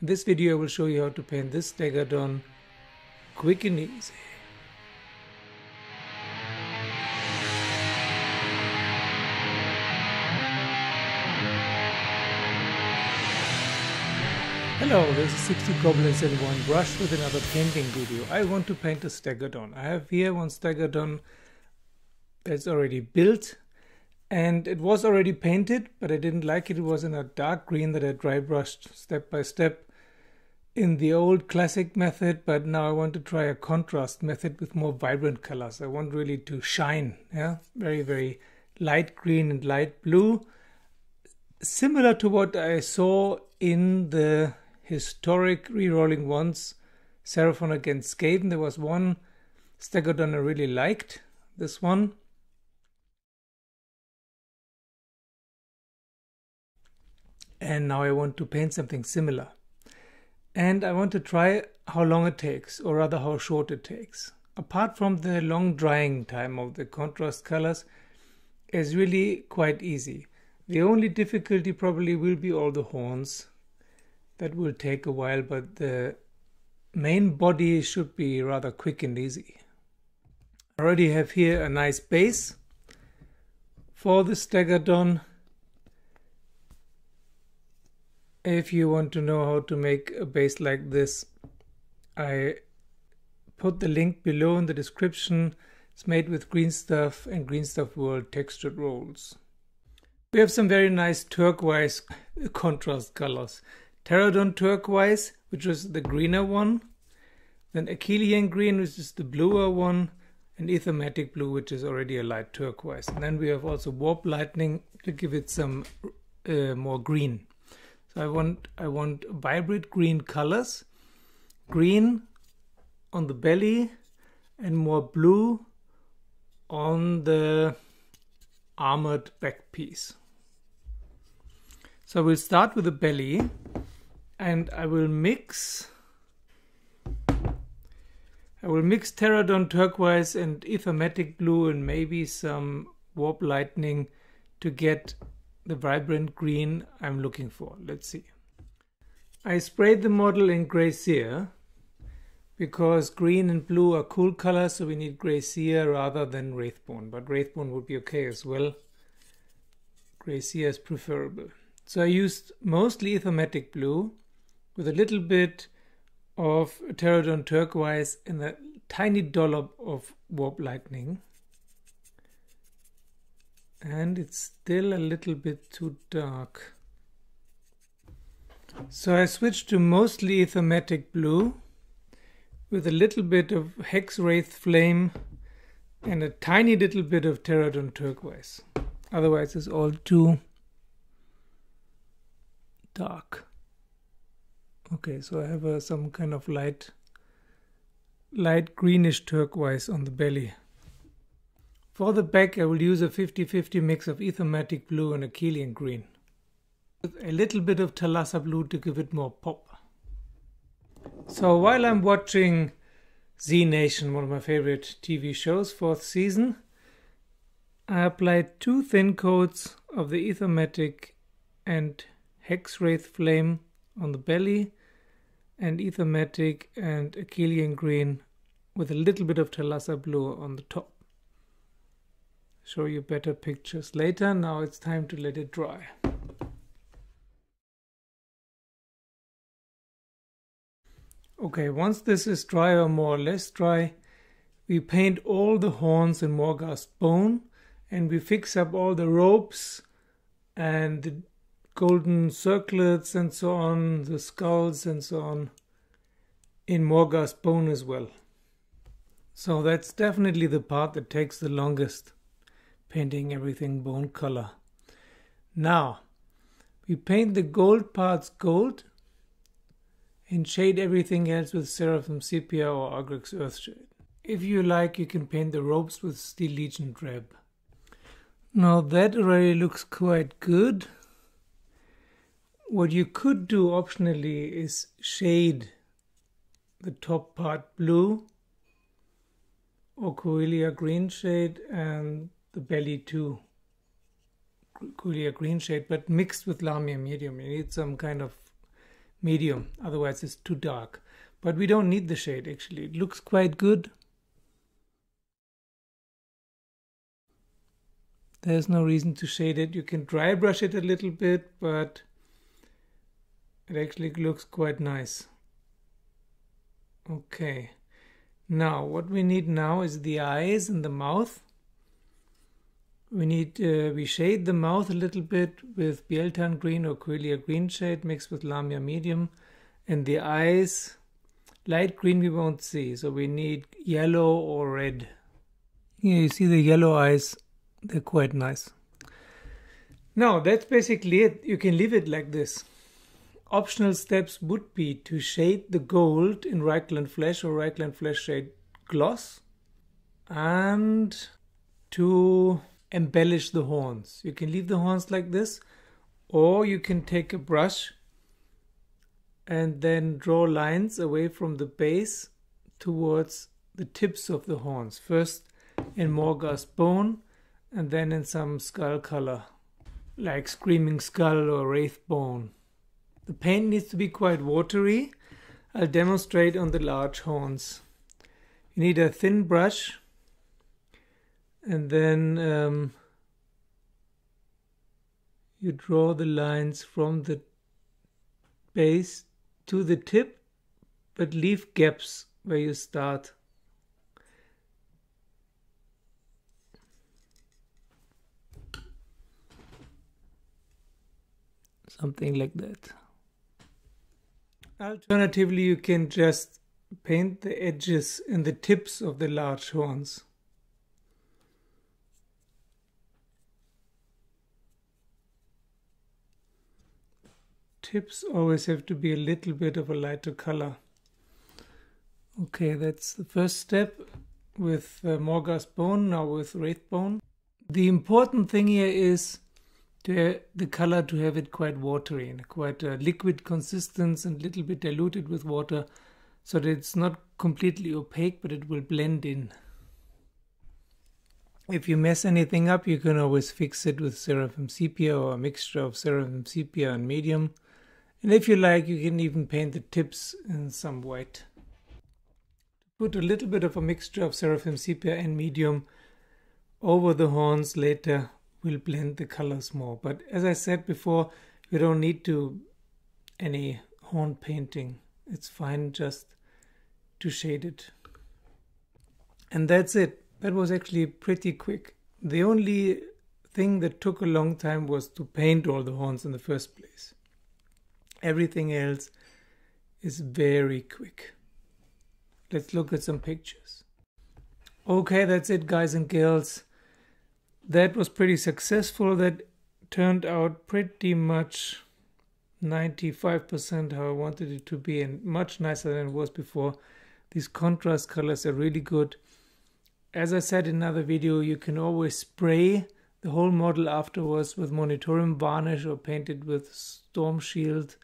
In this video I will show you how to paint this Stegadon quick and easy. Hello, this is 60 Goblins in one brush with another painting video. I want to paint a Stegadon. I have here one Stegadon that's already built and it was already painted, but I didn't like it. It was in a dark green that I dry brushed step by step in the old classic method, but now I want to try a contrast method with more vibrant colors. I want really to shine, very, very light green and light blue, similar to what I saw in the historic rerolling ones, Seraphon against Skaven. There was one Stegadon I really liked, this one. And now I want to paint something similar. And I want to try how long it takes, or rather how short it takes. Apart from the long drying time of the contrast colors, is really quite easy. The only difficulty probably will be all the horns. That will take a while, but the main body should be rather quick and easy. I already have here a nice base for the Stegadon. If you want to know how to make a base like this, I put the link below in the description. It's made with Green Stuff and Green Stuff World textured rolls. We have some very nice turquoise contrast colors. Terradon Turquoise, which is the greener one, then Akhelian Green, which is the bluer one, and Aethermatic Blue, which is already a light turquoise. And then we have also Warp Lightning to give it some more green. So I want vibrant green colors, green on the belly and more blue on the armored back piece. So we'll start with the belly, and I will mix Terradon Turquoise and Aethermatic Blue and maybe some Warp Lightning to get the vibrant green I'm looking for. Let's see. I sprayed the model in Grey Seer because green and blue are cool colors, so we need Grey Seer rather than Wraith Bone, but Wraith Bone would be okay as well. Grey Seer is preferable. So I used mostly Aethermatic Blue with a little bit of Terradon Turquoise and a tiny dollop of Warp Lightning. And it's still a little bit too dark. So I switched to mostly Aethermatic Blue with a little bit of Hexwraith Flame and a tiny little bit of Terradon Turquoise. Otherwise it's all too dark. Okay, so I have some kind of light greenish turquoise on the belly. For the back I will use a 50-50 mix of Aethermatic Blue and Akhelian Green, with a little bit of Talassar Blue to give it more pop. So while I'm watching Z Nation, one of my favorite TV shows, 4th season, I applied 2 thin coats of the Aethermatic and Hexwraith Flame on the belly, and Aethermatic and Akhelian Green with a little bit of Talassar Blue on the top. Show you better pictures later. Now it's time to let it dry. Okay, once this is dry or more or less dry, we paint all the horns in Morghast Bone, and we fix up all the ropes and the golden circlets and so on, the skulls and so on, in Morghast Bone as well. So that's definitely the part that takes the longest, painting everything bone color. Now we paint the gold parts gold and shade everything else with Seraphim Sepia or Agrax earthshade. If you like, you can paint the ropes with Steel Legion drab. Now that already looks quite good. What you could do optionally is shade the top part blue or Corax green shade and the belly too. Corax green shade, but mixed with Lamia medium. You need some kind of medium, otherwise it's too dark. But we don't need the shade actually, it looks quite good. There's no reason to shade it. You can dry brush it a little bit, but it actually looks quite nice. Okay, now what we need now is the eyes and the mouth. We shade the mouth a little bit with Biel-tan Green or Akhelian Green shade mixed with Lamia medium, and the eyes, light green we won't see, so we need yellow or red. Here you see the yellow eyes, they're quite nice. Now that's basically it. You can leave it like this. Optional steps would be to shade the gold in Reikland Flesh or Reikland Flesh shade gloss, and to embellish the horns. You can leave the horns like this, or you can take a brush and then draw lines away from the base towards the tips of the horns. First in Morghast Bone and then in some skull color like Screaming Skull or Wraith Bone. The paint needs to be quite watery. I'll demonstrate on the large horns. You need a thin brush, and then you draw the lines from the base to the tip, but leave gaps where you start. Something like that. Alternatively, you can just paint the edges and the tips of the large horns. Tips always have to be a little bit of a lighter color. Okay, that's the first step with Morghast Bone, now with Wraith Bone. The important thing here is the color to have it quite watery and quite a liquid consistence and a little bit diluted with water, so that it's not completely opaque, but it will blend in. If you mess anything up, you can always fix it with Seraphim Sepia or a mixture of Seraphim Sepia and medium. And if you like, you can even paint the tips in some white. Put a little bit of a mixture of Seraphim Sepia and medium over the horns later will blend the colors more. But as I said before, you don't need to any horn painting. It's fine just to shade it. And that's it. That was actually pretty quick. The only thing that took a long time was to paint all the horns in the first place. Everything else is very quick. Let's look at some pictures. Okay, that's it, guys and girls. That was pretty successful. That turned out pretty much 95% how I wanted it to be, and much nicer than it was before. These contrast colors are really good. As I said in another video, you can always spray the whole model afterwards with Monitorium varnish or paint it with Storm Shield,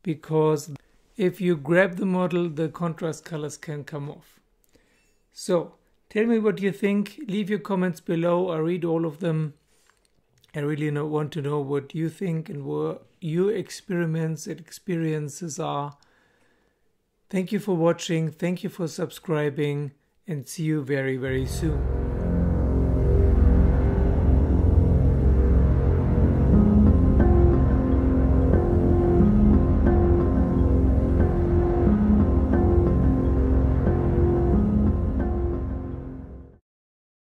because if you grab the model, the contrast colors can come off. So tell me what you think. Leave your comments below. I read all of them. I really want to know what you think and what your experiments and experiences are. Thank you for watching. Thank you for subscribing, and see you very, very soon.